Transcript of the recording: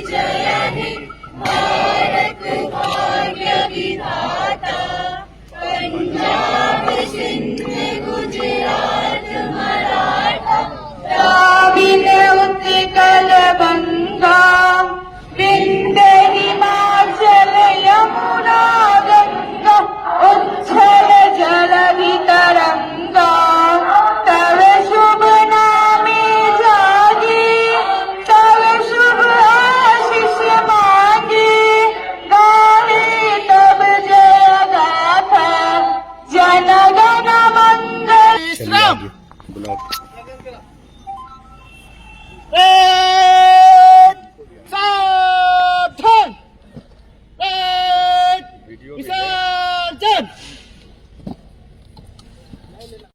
जय हे भारत भाग्य विधाता, पंजाब सिंध गुजरात मराठा, द्राविड उत्कल गंगा, विंध्य हिमाचल यमुना गंगा, उच्छल जल वितरंगा, तव शुभ नामे जागे, तव शुभ आशीष मांगे, गाहे तब जय गाथा, जन गण मंगल।